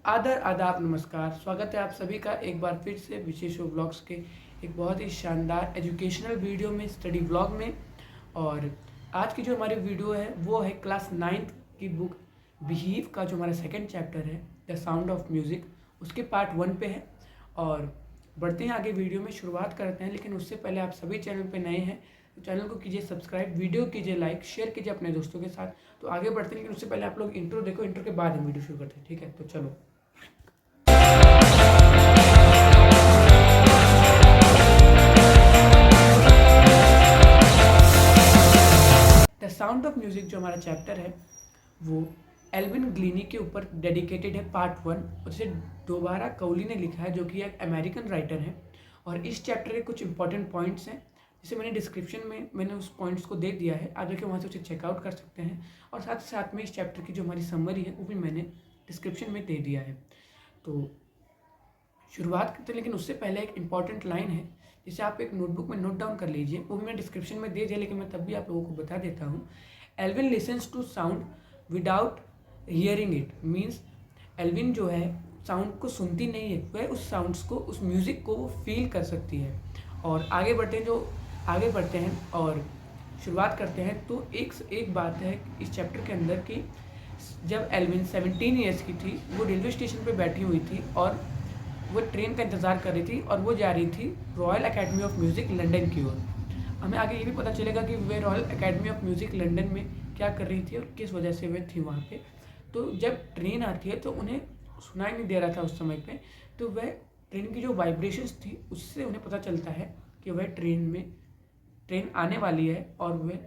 आदर आदाब नमस्कार। स्वागत है आप सभी का एक बार फिर से विशेष व्लॉग्स के एक बहुत ही शानदार एजुकेशनल वीडियो में, स्टडी व्लॉग में। और आज की जो हमारी वीडियो है वो है क्लास 9th की बुक बिहीव का जो हमारा सेकंड चैप्टर है द साउंड ऑफ म्यूज़िक, उसके पार्ट 1 पे है। और बढ़ते हैं आगे, वीडियो में शुरुआत करते हैं। लेकिन उससे पहले आप सभी चैनल पे नए हैं तो चैनल को कीजिए सब्सक्राइब, वीडियो कीजिए लाइक, शेयर कीजिए अपने दोस्तों के साथ। तो आगे बढ़ते हैं, लेकिन उससे पहले आप लोग इंट्रो देखो, इंट्रो के बाद हम वीडियो शुरू करते हैं। ठीक है, तो चलो। द साउंड ऑफ म्यूज़िक जो हमारा चैप्टर है वो एल्विन ग्लीनी के ऊपर डेडिकेटेड है, पार्ट 1। उसे दोबारा कौली ने लिखा है, जो कि एक अमेरिकन राइटर है। और इस चैप्टर के कुछ इंपॉर्टेंट पॉइंट्स हैं जिसे मैंने डिस्क्रिप्शन में मैंने उस पॉइंट्स को दे दिया है, आप जाके वहाँ से उसे चेकआउट कर सकते हैं। और साथ ही साथ में इस चैप्टर की जो हमारी समरी है वो भी मैंने डिस्क्रिप्शन में दे दिया है। तो शुरुआत करते हैं, लेकिन उससे पहले एक इम्पॉर्टेंट लाइन है जिसे आप एक नोटबुक में नोट डाउन कर लीजिए। वो भी मैं डिस्क्रिप्शन में दे दिया, लेकिन मैं तब भी आप लोगों को बता देता हूँ। Alvin listens to sound without hearing it, means Alvin जो है साउंड को सुनती नहीं है, वह उस साउंड्स को, उस म्यूज़िक को वो फील कर सकती है। और आगे बढ़ते हैं और शुरुआत करते हैं। तो एक बात है इस चैप्टर के अंदर कि जब एल्विन 17 ईयर्स की थी, वो रेलवे स्टेशन पर बैठी हुई थी और वो ट्रेन का इंतज़ार कर रही थी और वो जा रही थी royal academy of music London की ओर। हमें आगे ये भी पता चलेगा कि वे royal academy of music London में क्या कर रही थी और किस वजह से वे थी वहाँ पे। तो जब ट्रेन आती है तो उन्हें सुनाई नहीं दे रहा था उस समय पे, तो वह ट्रेन की जो वाइब्रेशंस थी उससे उन्हें पता चलता है कि वह ट्रेन आने वाली है और वह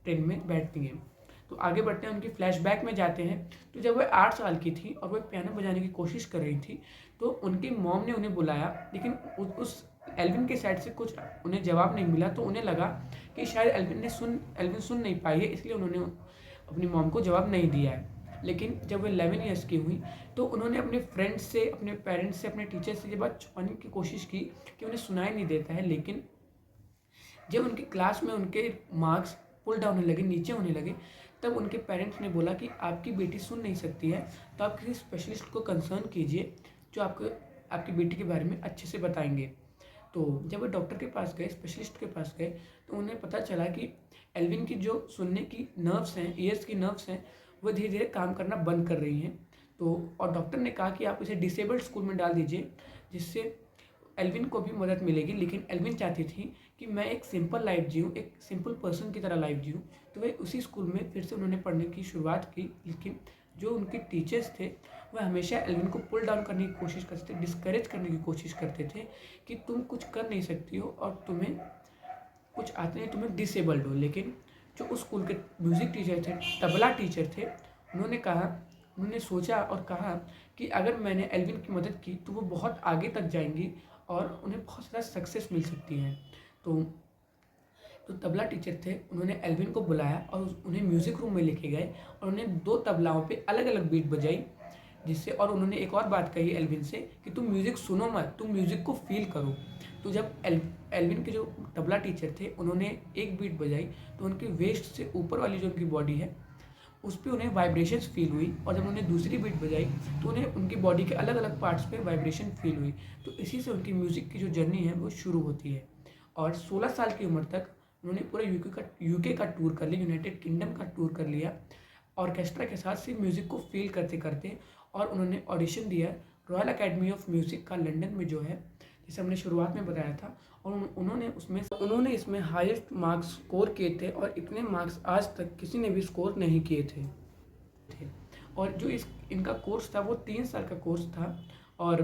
ट्रेन में बैठती हैं। तो आगे बढ़ते हैं, उनकी फ्लैशबैक में जाते हैं। तो जब वह 8 साल की थी और वह पियानो बजाने की कोशिश कर रही थी, तो उनकी मॉम ने उन्हें बुलाया, लेकिन उस एल्विन के साइड से कुछ उन्हें जवाब नहीं मिला। तो उन्हें लगा कि शायद एल्विन सुन नहीं पाई है, इसलिए उन्होंने अपनी मॉम को जवाब नहीं दिया है। लेकिन जब वो 11 ईयर्स की हुई तो उन्होंने अपने फ्रेंड्स से, अपने पेरेंट्स से, अपने टीचर से ये बात छुपाने की कोशिश की कि उन्हें सुनाई नहीं देता है। लेकिन जब उनकी क्लास में उनके मार्क्स पुल डाउन होने लगे, नीचे होने लगे, तब उनके पेरेंट्स ने बोला कि आपकी बेटी सुन नहीं सकती है, तो आप किसी स्पेशलिस्ट को कंसर्न कीजिए जो आपकी बेटी के बारे में अच्छे से बताएंगे। तो जब वो डॉक्टर के पास गए, स्पेशलिस्ट के पास गए, तो उन्हें पता चला कि एल्विन की जो सुनने की नर्व्स हैं, ईयर्स की नर्व्स हैं, वो धीरे धीरे काम करना बंद कर रही हैं। तो और डॉक्टर ने कहा कि आप इसे डिसेबल्ड स्कूल में डाल दीजिए, जिससे एल्विन को भी मदद मिलेगी। लेकिन एल्विन चाहती थी कि मैं एक सिंपल लाइफ जीऊँ, एक सिंपल पर्सन की तरह लाइफ जीऊँ। तो वे उसी स्कूल में फिर से उन्होंने पढ़ने की शुरुआत की। लेकिन जो उनके टीचर्स थे वह हमेशा एल्विन को पुल डाउन करने की कोशिश करते थे, डिस्करेज करने की कोशिश करते थे कि तुम कुछ कर नहीं सकती हो और तुम्हें कुछ आते नहीं, तुम्हें डिसेबल्ड हो। लेकिन जो उस स्कूल के म्यूज़िक टीचर थे, तबला टीचर थे, उन्होंने सोचा और कहा कि अगर मैंने एल्विन की मदद की तो वो बहुत आगे तक जाएंगी और उन्हें बहुत ज़्यादा सक्सेस मिल सकती है। तो तबला टीचर थे, उन्होंने एल्विन को बुलाया और उन्हें म्यूज़िक रूम में लेके गए और उन्हें 2 तबलाओं पे अलग अलग बीट बजाई, जिससे और उन्होंने एक और बात कही एल्विन से कि तुम म्यूज़िक सुनो मत, तुम म्यूज़िक को फील करो। तो जब एल्विन के जो तबला टीचर थे उन्होंने एक बीट बजाई, तो उनकी वेस्ट से ऊपर वाली जो उनकी बॉडी है उस पर उन्हें वाइब्रेशंस फील हुई। और जब उन्होंने दूसरी बीट बजाई तो उन्हें उनकी बॉडी के अलग अलग पार्ट्स पे वाइब्रेशन फील हुई। तो इसी से उनकी म्यूज़िक की जो जर्नी है वो शुरू होती है। और 16 साल की उम्र तक उन्होंने पूरा यूके का टूर कर लिया, यूनाइटेड किंगडम का टूर कर लिया ऑर्केस्ट्रा के साथ, सिर्फ म्यूज़िक को फील करते करते। और उन्होंने ऑडिशन दिया रॉयल एकेडमी ऑफ म्यूज़िक का लंदन में, जो है जिसे हमने शुरुआत में बताया था। और उन्होंने इसमें हाईएस्ट मार्क्स स्कोर किए थे और इतने मार्क्स आज तक किसी ने भी स्कोर नहीं किए थे। और जो इनका कोर्स था वो 3 साल का कोर्स था। और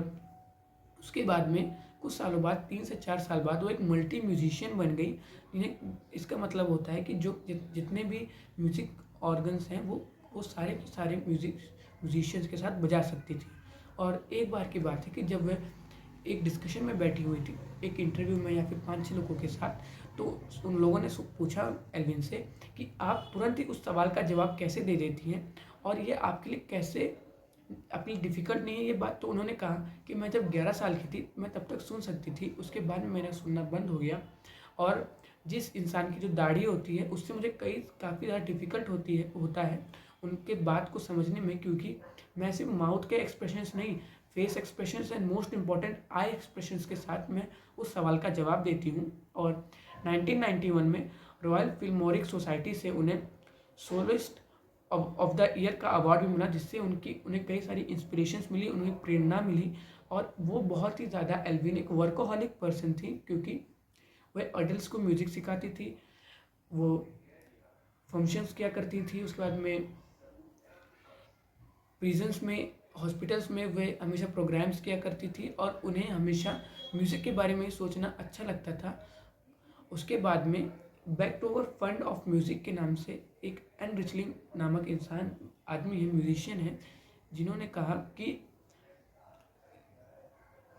उसके बाद में कुछ सालों बाद, 3 से 4 साल बाद, वो एक मल्टी म्यूजिशियन बन गई। जिन्हें इसका मतलब होता है कि जो जितने भी म्यूज़िक ऑर्गन्स हैं वो सारे के सारे म्यूजिशियंस के साथ बजा सकती थी। और एक बार की बात है कि जब वह एक डिस्कशन में बैठी हुई थी, एक इंटरव्यू में या फिर 5-6 लोगों के साथ, तो उन लोगों ने पूछा एल्विन से कि आप तुरंत ही उस सवाल का जवाब कैसे दे देती हैं और ये आपके लिए कैसे अपनी डिफ़िकल्ट नहीं है ये बात। तो उन्होंने कहा कि मैं जब 11 साल की थी मैं तब तक सुन सकती थी, उसके बाद में मैंने सुनना बंद हो गया। और जिस इंसान की जो दाढ़ी होती है उससे मुझे काफ़ी ज़्यादा डिफ़िकल्ट होता है उनके बात को समझने में, क्योंकि मैं सिर्फ माउथ के एक्सप्रेशंस नहीं, face expressions and most important I expressions के साथ मैं उस सवाल का जवाब देती हूँ। और 1991 में रॉयल फिल्मोरिक सोसाइटी से उन्हें सोलिस्ट ऑफ द ईयर का अवार्ड भी मिला, जिससे उन्हें कई सारी इंस्पिरेशंस मिली, उन्हें प्रेरणा मिली। और वो बहुत ही ज़्यादा, एल्विन एक वर्कोहॉलिक पर्सन थी, क्योंकि वह अडल्ट्स को म्यूज़िक सिखाती थी, वो फंक्शंस किया करती थी, उसके बाद में प्रिजन्स में, हॉस्पिटल्स में वे हमेशा प्रोग्राम्स किया करती थी और उन्हें हमेशा म्यूज़िक के बारे में सोचना अच्छा लगता था। उसके बाद में back to our fund of music के नाम से एक एन रिचलिंग नामक आदमी है, म्यूजिशियन है, जिन्होंने कहा कि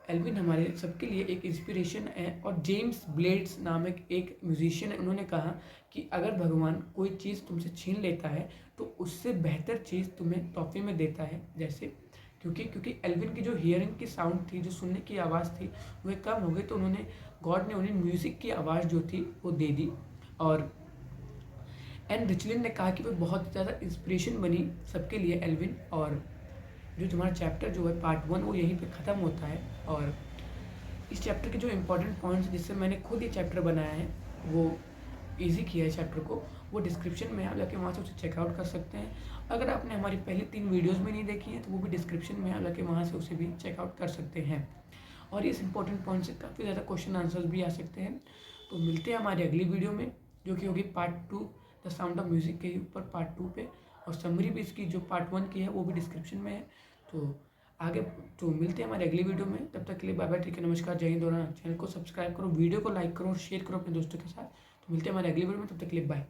एल्विन हमारे सबके लिए एक इंस्पिरेशन है। और जेम्स ब्लेड्स नामक एक म्यूजिशियन है, उन्होंने कहा कि अगर भगवान कोई चीज़ तुमसे छीन लेता है तो उससे बेहतर चीज़ तुम्हें तोहफे में देता है। जैसे क्योंकि एल्विन की जो हियरिंग की साउंड थी, जो सुनने की आवाज़ थी, वह कम हो गई, तो गॉड ने उन्हें म्यूज़िक की आवाज़ जो थी वो दे दी। और एन रिचलिन ने कहा कि वह बहुत ज़्यादा इंस्पिरेशन बनी सबके लिए, एल्विन। और जो तुम्हारा चैप्टर जो है पार्ट 1 वो यहीं पे ख़त्म होता है। और इस चैप्टर के जो इम्पोर्टेंट पॉइंट्स जिससे मैंने खुद ये चैप्टर बनाया है, वो इजी किया है चैप्टर को, वो डिस्क्रिप्शन में आप जाके वहाँ से उसे चेकआउट कर सकते हैं। अगर आपने हमारी पहली 3 वीडियोस में नहीं देखी हैं तो वो भी डिस्क्रिप्शन में आप जाके वहाँ से उसे भी चेकआउट कर सकते हैं। और इस इंपॉर्टेंट पॉइंट से काफ़ी ज़्यादा क्वेश्चन आंसर्स भी आ सकते हैं। तो मिलते हैं हमारी अगली वीडियो में, जो कि होगी part 2 the sound of music के ऊपर, पार्ट 2 पे। और समरी भी इसकी जो पार्ट 1 की है वो भी डिस्क्रिप्शन में है। तो आगे तो मिलते हैं हमारे अगली वीडियो में, तब तक के लिए बाय बाय, ठीक है, नमस्कार, जय हिंद। चैनल को सब्सक्राइब करो, वीडियो को लाइक करो और शेयर करो अपने दोस्तों के साथ। तो मिलते हैं हमारे अगली वीडियो में, तब तक के लिए बाय।